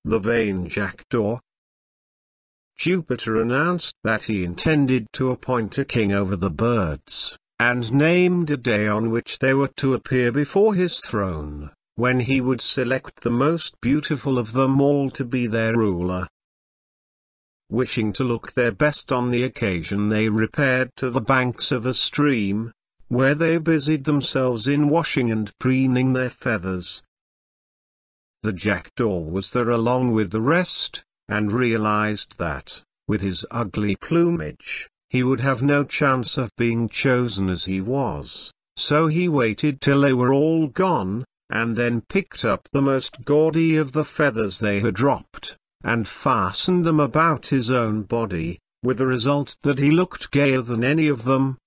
the vain Jackdaw. Jupiter announced that he intended to appoint a king over the birds, and named a day on which they were to appear before his throne, when he would select the most beautiful of them all to be their ruler. Wishing to look their best on the occasion, they repaired to the banks of a stream, where they busied themselves in washing and preening their feathers. The Jackdaw was there along with the rest, and realized that, with his ugly plumage, he would have no chance of being chosen as he was, so he waited till they were all gone, and then picked up the most gaudy of the feathers they had dropped, and fastened them about his own body, with the result that he looked gayer than any of them.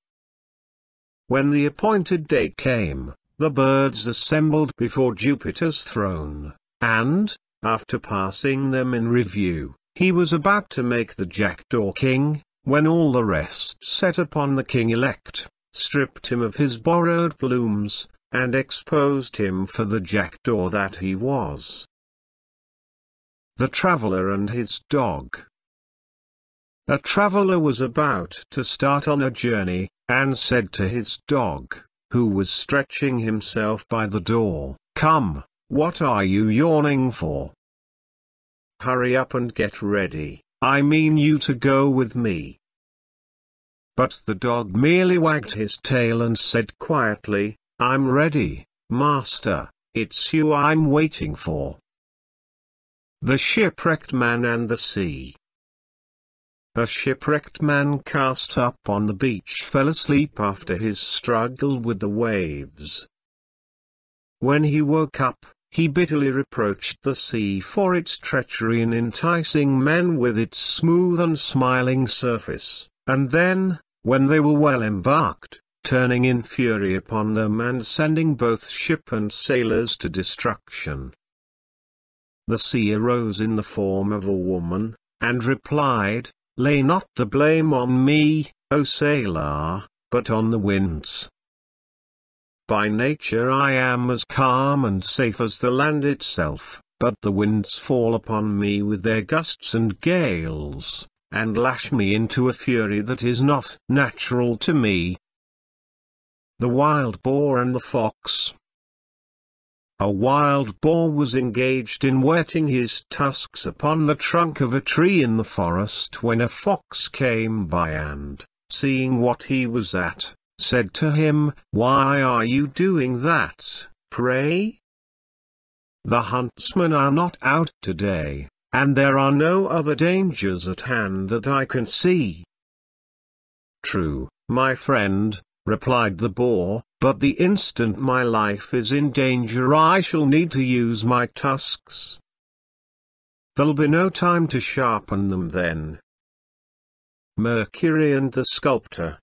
When the appointed day came, the birds assembled before Jupiter's throne, and, after passing them in review, he was about to make the Jackdaw king, when all the rest set upon the king-elect, stripped him of his borrowed plumes, and exposed him for the Jackdaw that he was. The Traveller and His Dog. A traveller was about to start on a journey, and said to his dog, who was stretching himself by the door, "Come, what are you yawning for? Hurry up and get ready, I mean you to go with me." But the dog merely wagged his tail and said quietly, "I'm ready, master, it's you I'm waiting for." The Shipwrecked Man and the Sea. A shipwrecked man cast up on the beach fell asleep after his struggle with the waves. When he woke up, he bitterly reproached the sea for its treachery in enticing men with its smooth and smiling surface, and then, when they were well embarked, turning in fury upon them and sending both ship and sailors to destruction. The sea arose in the form of a woman, and replied, "Lay not the blame on me, O sailor, but on the winds. By nature I am as calm and safe as the land itself, but the winds fall upon me with their gusts and gales, and lash me into a fury that is not natural to me." The Wild Boar and the Fox. A wild boar was engaged in whetting his tusks upon the trunk of a tree in the forest when a fox came by and, seeing what he was at, said to him, "Why are you doing that, pray? The huntsmen are not out today, and there are no other dangers at hand that I can see." "True, my friend," replied the boar, "but the instant my life is in danger I shall need to use my tusks. There'll be no time to sharpen them then." Mercury and the Sculptor.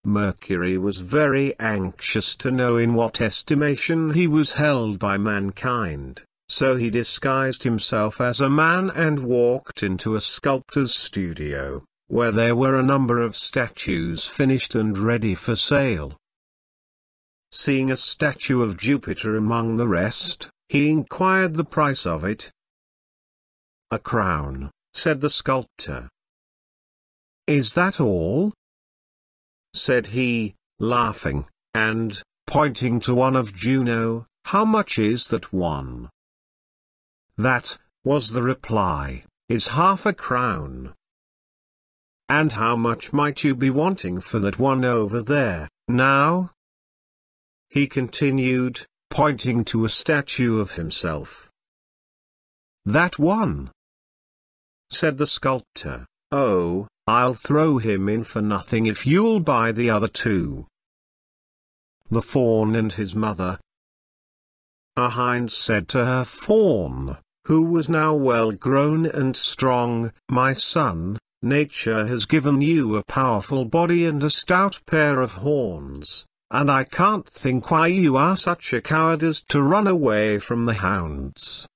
Mercury was very anxious to know in what estimation he was held by mankind, so he disguised himself as a man and walked into a sculptor's studio, where there were a number of statues finished and ready for sale. Seeing a statue of Jupiter among the rest, he inquired the price of it. "A crown," said the sculptor. "Is that all?" said he, laughing, and, pointing to one of Juno, "How much is that one?" "That," was the reply, "is half a crown." "And how much might you be wanting for that one over there, now?" he continued, pointing to a statue of himself. "That one," said the sculptor. "Oh, I'll throw him in for nothing if you'll buy the other two." The Fawn and His Mother. A hind said to her fawn, who was now well grown and strong, "My son, nature has given you a powerful body and a stout pair of horns, and I can't think why you are such a coward as to run away from the hounds."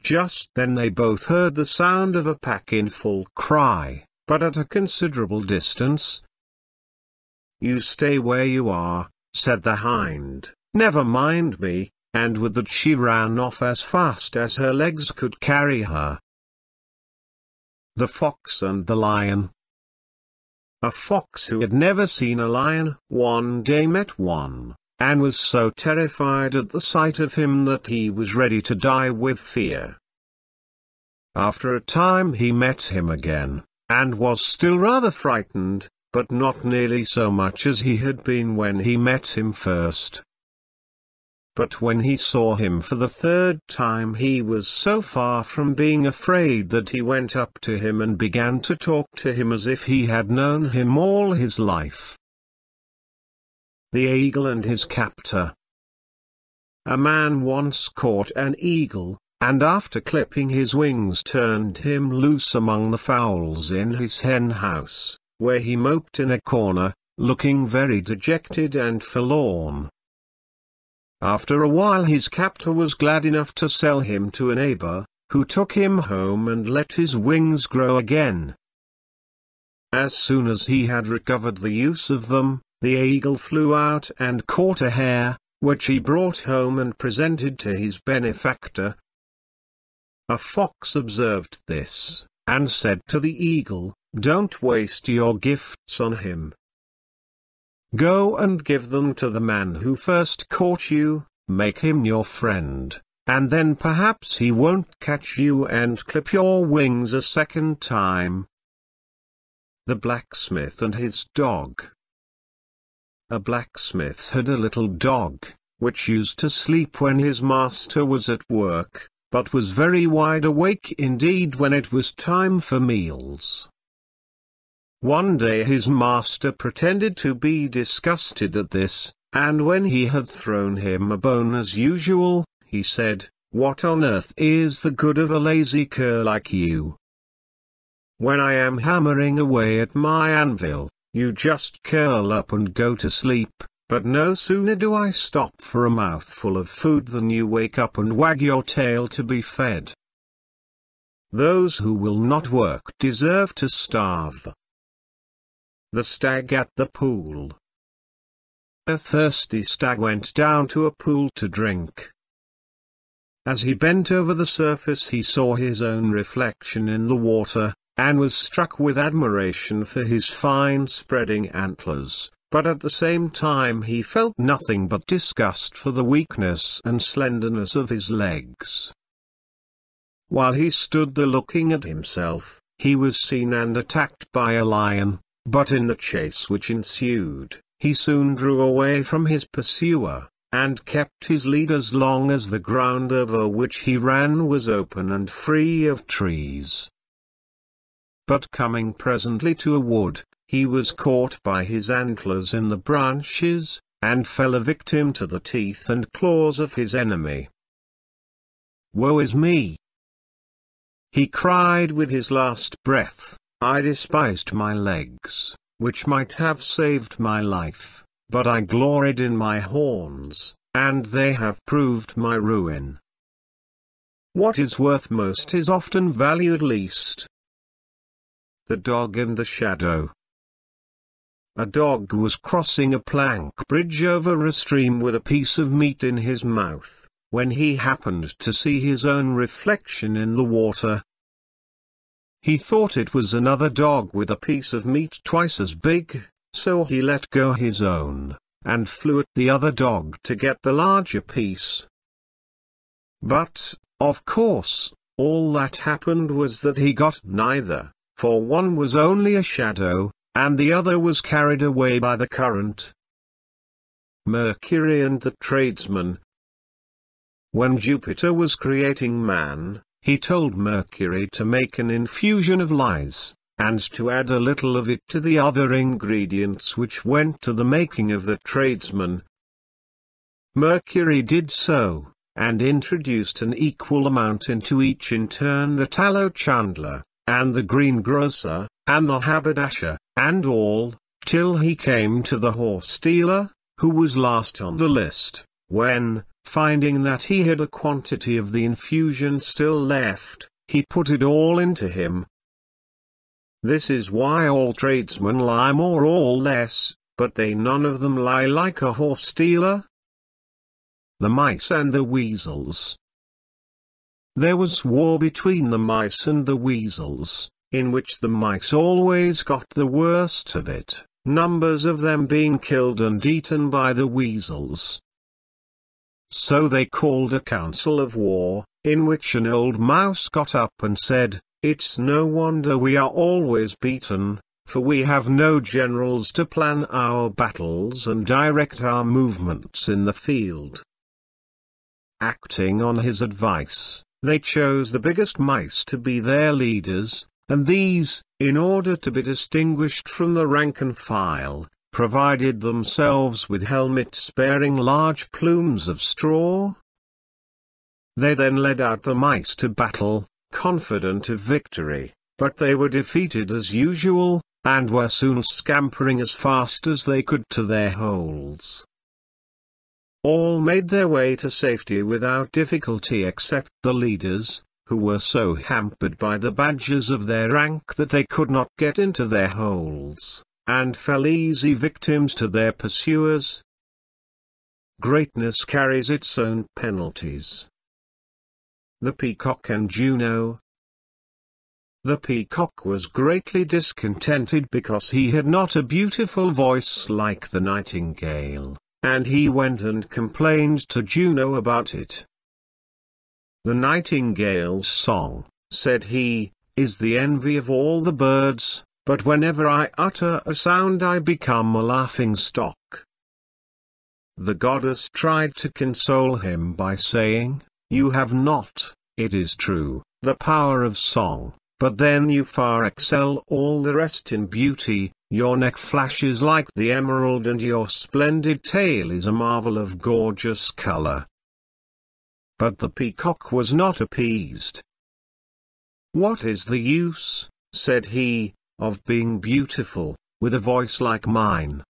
Just then they both heard the sound of a pack in full cry, but at a considerable distance. "You stay where you are," said the hind, "never mind me, and with that she ran off as fast as her legs could carry her. The Fox and the Lion. A fox who had never seen a lion one day met one, and was so terrified at the sight of him that he was ready to die with fear. After a time he met him again, and was still rather frightened, but not nearly so much as he had been when he met him first. But when he saw him for the third time he was so far from being afraid that he went up to him and began to talk to him as if he had known him all his life. The Eagle and His Captor. A man once caught an eagle, and after clipping his wings turned him loose among the fowls in his hen house, where he moped in a corner, looking very dejected and forlorn. After a while his captor was glad enough to sell him to a neighbor, who took him home and let his wings grow again. As soon as he had recovered the use of them, the eagle flew out and caught a hare, which he brought home and presented to his benefactor. A fox observed this, and said to the eagle, "Don't waste your gifts on him. Go and give them to the man who first caught you, make him your friend, and then perhaps he won't catch you and clip your wings a second time." The Blacksmith and His Dog. A blacksmith had a little dog, which used to sleep when his master was at work, but was very wide awake indeed when it was time for meals. One day his master pretended to be disgusted at this, and when he had thrown him a bone as usual, he said, "What on earth is the good of a lazy cur like you? When I am hammering away at my anvil, you just curl up and go to sleep, but no sooner do I stop for a mouthful of food than you wake up and wag your tail to be fed. Those who will not work deserve to starve." The Stag at the Pool. A thirsty stag went down to a pool to drink. As he bent over the surface he saw his own reflection in the water, and was struck with admiration for his fine spreading antlers, but at the same time he felt nothing but disgust for the weakness and slenderness of his legs. While he stood there looking at himself, he was seen and attacked by a lion. But in the chase which ensued, he soon drew away from his pursuer, and kept his lead as long as the ground over which he ran was open and free of trees. But coming presently to a wood, he was caught by his antlers in the branches, and fell a victim to the teeth and claws of his enemy. "Woe is me!" he cried with his last breath. "I despised my legs, which might have saved my life, but I gloried in my horns, and they have proved my ruin. What is worth most is often valued least." The Dog and the Shadow. A dog was crossing a plank bridge over a stream with a piece of meat in his mouth, when he happened to see his own reflection in the water. He thought it was another dog with a piece of meat twice as big, so he let go his own, and flew at the other dog to get the larger piece. But, of course, all that happened was that he got neither, for one was only a shadow, and the other was carried away by the current. Mercury and the Tradesman. When Jupiter was creating man, he told Mercury to make an infusion of lies, and to add a little of it to the other ingredients which went to the making of the tradesman. Mercury did so, and introduced an equal amount into each in turn: the tallow chandler, and the greengrocer, and the haberdasher, and all, till he came to the horse dealer, who was last on the list, when, finding that he had a quantity of the infusion still left, he put it all into him. This is why all tradesmen lie more or less, but they none of them lie like a horse dealer. the Mice and the Weasels. There was war between the mice and the weasels, in which the mice always got the worst of it, numbers of them being killed and eaten by the weasels. So they called a council of war, in which an old mouse got up and said, "It's no wonder we are always beaten, for we have no generals to plan our battles and direct our movements in the field." Acting on his advice, they chose the biggest mice to be their leaders, and these, in order to be distinguished from the rank and file, provided themselves with helmets bearing large plumes of straw. They then led out the mice to battle, confident of victory, but they were defeated as usual, and were soon scampering as fast as they could to their holes. All made their way to safety without difficulty except the leaders, who were so hampered by the badges of their rank that they could not get into their holes, and fell easy victims to their pursuers. Greatness carries its own penalties. The Peacock and Juno. The peacock was greatly discontented because he had not a beautiful voice like the nightingale, and he went and complained to Juno about it. "The nightingale's song," said he, "is the envy of all the birds, but whenever I utter a sound I become a laughing stock." The goddess tried to console him by saying, "You have not, it is true, the power of song, but then you far excel all the rest in beauty, your neck flashes like the emerald and your splendid tail is a marvel of gorgeous color." But the peacock was not appeased. "What is the use," said he, "of being beautiful, with a voice like mine?"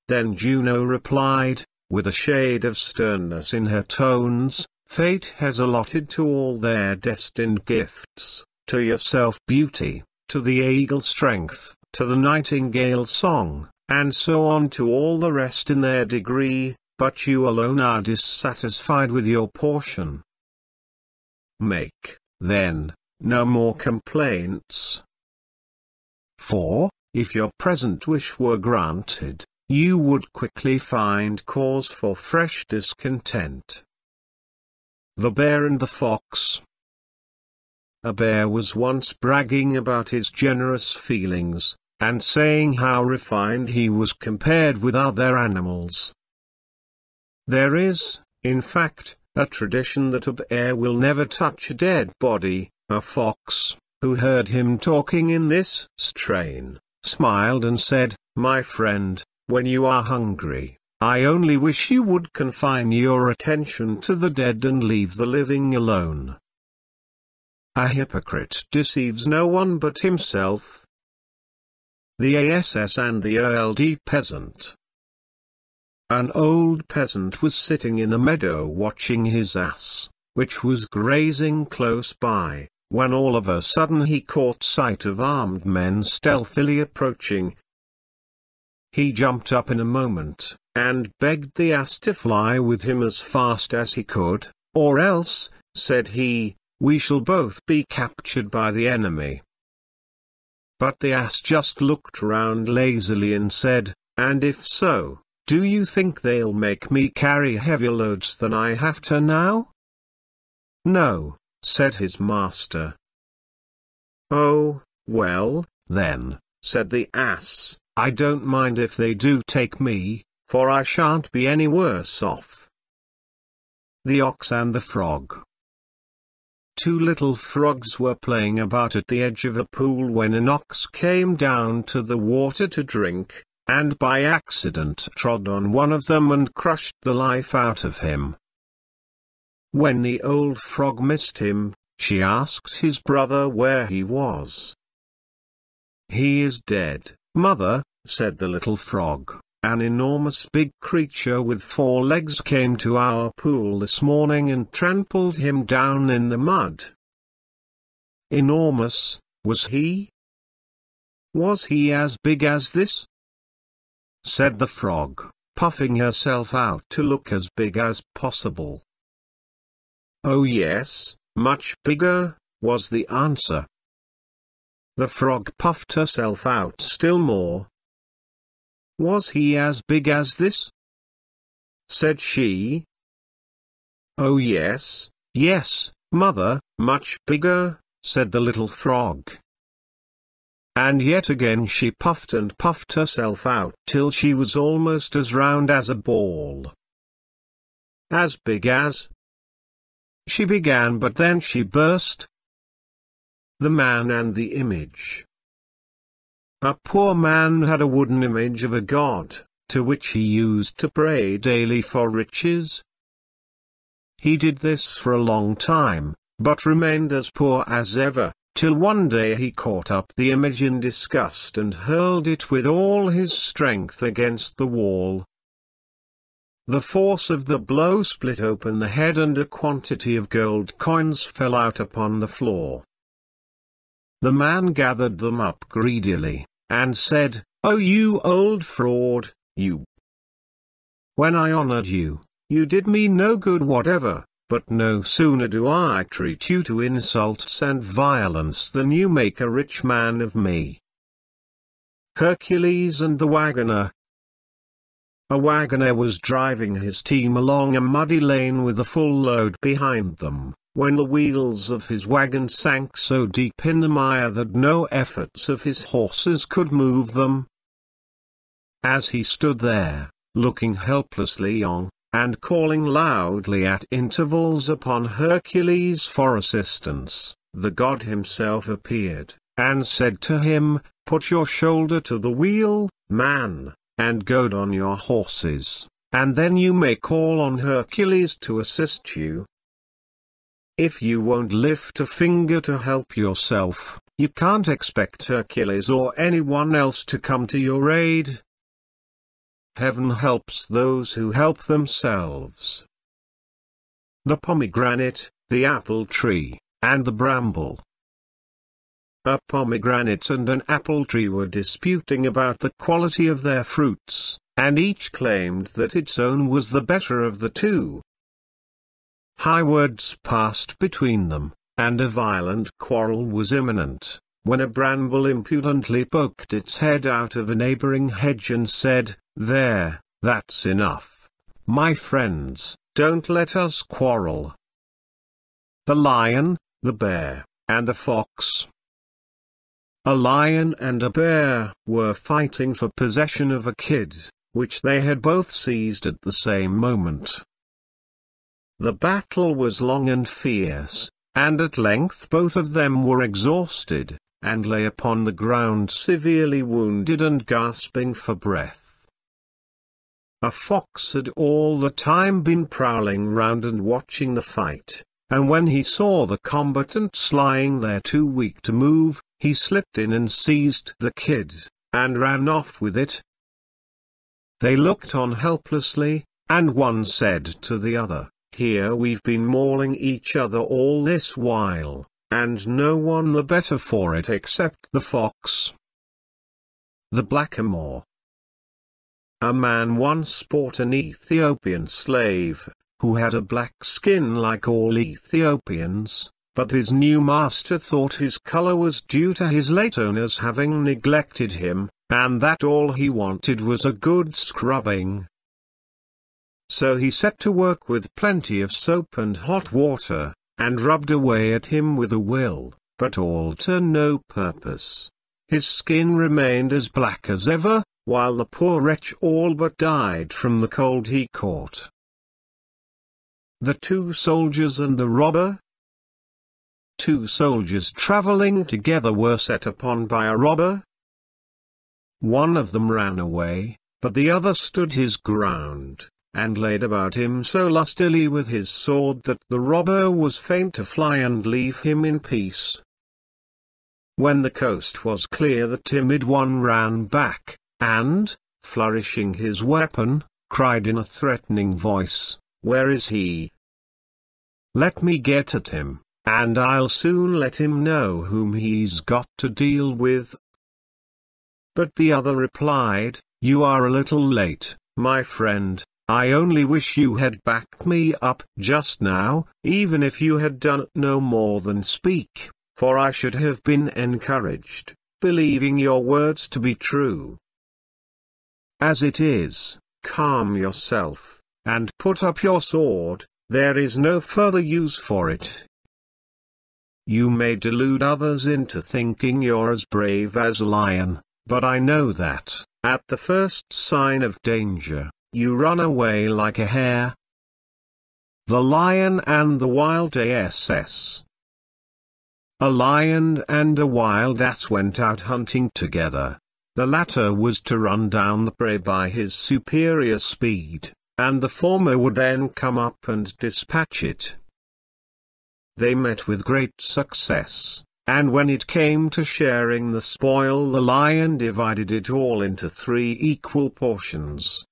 Then Juno replied, with a shade of sternness in her tones, "Fate has allotted to all their destined gifts, to yourself beauty, to the eagle strength, to the nightingale song, and so on to all the rest in their degree, but you alone are dissatisfied with your portion. Make, then, no more complaints. For, if your present wish were granted, you would quickly find cause for fresh discontent." The Bear and the Fox. A bear was once bragging about his generous feelings, and saying how refined he was compared with other animals. There is, in fact, a tradition that a bear will never touch a dead body. A fox, who heard him talking in this strain, smiled and said, "My friend, when you are hungry, I only wish you would confine your attention to the dead and leave the living alone." A hypocrite deceives no one but himself. The Ass and the Old Peasant. An old peasant was sitting in a meadow watching his ass, which was grazing close by, when all of a sudden he caught sight of armed men stealthily approaching. He jumped up in a moment, and begged the ass to fly with him as fast as he could, "or else," said he, "we shall both be captured by the enemy." But the ass just looked round lazily and said, "And if so, do you think they'll make me carry heavier loads than I have to now?" "No," said his master. "Oh, well, then," said the ass, "I don't mind if they do take me, for I shan't be any worse off." The Ox and the Frog. Two little frogs were playing about at the edge of a pool when an ox came down to the water to drink, and by accident trod on one of them and crushed the life out of him. When the old frog missed him, she asked his brother where he was. "He is dead, mother," said the little frog. "An enormous big creature with 4 legs came to our pool this morning and trampled him down in the mud." "Enormous, was he? Was he as big as this?" said the frog, puffing herself out to look as big as possible. "Oh yes, much bigger," was the answer. The frog puffed herself out still more. "Was he as big as this?" said she. "Oh yes, yes, mother, much bigger," said the little frog. And yet again she puffed and puffed herself out till she was almost as round as a ball. "As big as?" she began, but then she burst. The man and the image. A poor man had a wooden image of a god, to which he used to pray daily for riches. He did this for a long time, but remained as poor as ever, till one day he caught up the image in disgust and hurled it with all his strength against the wall. The force of the blow split open the head and a quantity of gold coins fell out upon the floor. The man gathered them up greedily, and said, "Oh, you old fraud, you! When I honored you, you did me no good whatever, but no sooner do I treat you to insults and violence than you make a rich man of me." Hercules and the Wagoner. A wagoner was driving his team along a muddy lane with a full load behind them, when the wheels of his wagon sank so deep in the mire that no efforts of his horses could move them. As he stood there, looking helplessly on, and calling loudly at intervals upon Hercules for assistance, the god himself appeared, and said to him, "Put your shoulder to the wheel, man, and goad on your horses, and then you may call on Hercules to assist you. If you won't lift a finger to help yourself, you can't expect Hercules or anyone else to come to your aid. Heaven helps those who help themselves." The pomegranate, the apple tree, and the bramble. A pomegranate and an apple tree were disputing about the quality of their fruits, and each claimed that its own was the better of the two. High words passed between them, and a violent quarrel was imminent, when a bramble impudently poked its head out of a neighboring hedge and said, "There, that's enough. My friends, don't let us quarrel." The lion, the bear, and the fox. A lion and a bear were fighting for possession of a kid, which they had both seized at the same moment. The battle was long and fierce, and at length both of them were exhausted, and lay upon the ground severely wounded and gasping for breath. A fox had all the time been prowling round and watching the fight, and when he saw the combatants lying there too weak to move, he slipped in and seized the kid, and ran off with it. They looked on helplessly, and one said to the other, "Here we've been mauling each other all this while, and no one the better for it except the fox." The Blackamoor. A man once bought an Ethiopian slave, who had a black skin like all Ethiopians, but his new master thought his color was due to his late owners having neglected him, and that all he wanted was a good scrubbing. So he set to work with plenty of soap and hot water, and rubbed away at him with a will, but all to no purpose. His skin remained as black as ever, while the poor wretch all but died from the cold he caught. The two soldiers and the robber. Two soldiers traveling together were set upon by a robber. One of them ran away, but the other stood his ground, and laid about him so lustily with his sword that the robber was fain to fly and leave him in peace. When the coast was clear, the timid one ran back, and, flourishing his weapon, cried in a threatening voice, "Where is he? Let me get at him, and I'll soon let him know whom he's got to deal with." But the other replied, "You are a little late, My friend, I only wish you had backed me up just now, even if you had done no more than speak, for I should have been encouraged, believing your words to be true. As it is, calm yourself, and put up your sword, there is no further use for it. You may delude others into thinking you're as brave as a lion, but I know that, at the first sign of danger, you run away like a hare. The Lion and the Wild Ass. A lion and a wild ass went out hunting together. The latter was to run down the prey by his superior speed, and the former would then come up and dispatch it. They met with great success, and when it came to sharing the spoil, the lion divided it all into 3 equal portions.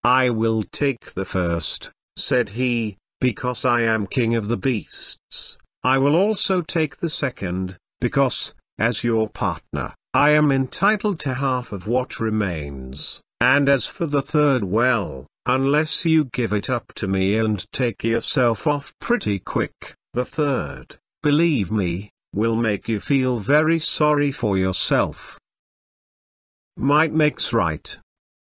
"I will take the first," said he, "because I am king of the beasts. I will also take the second, because, as your partner, I am entitled to half of what remains, and as for the third, well, unless you give it up to me and take yourself off pretty quick, the third, believe me, will make you feel very sorry for yourself." Might makes right,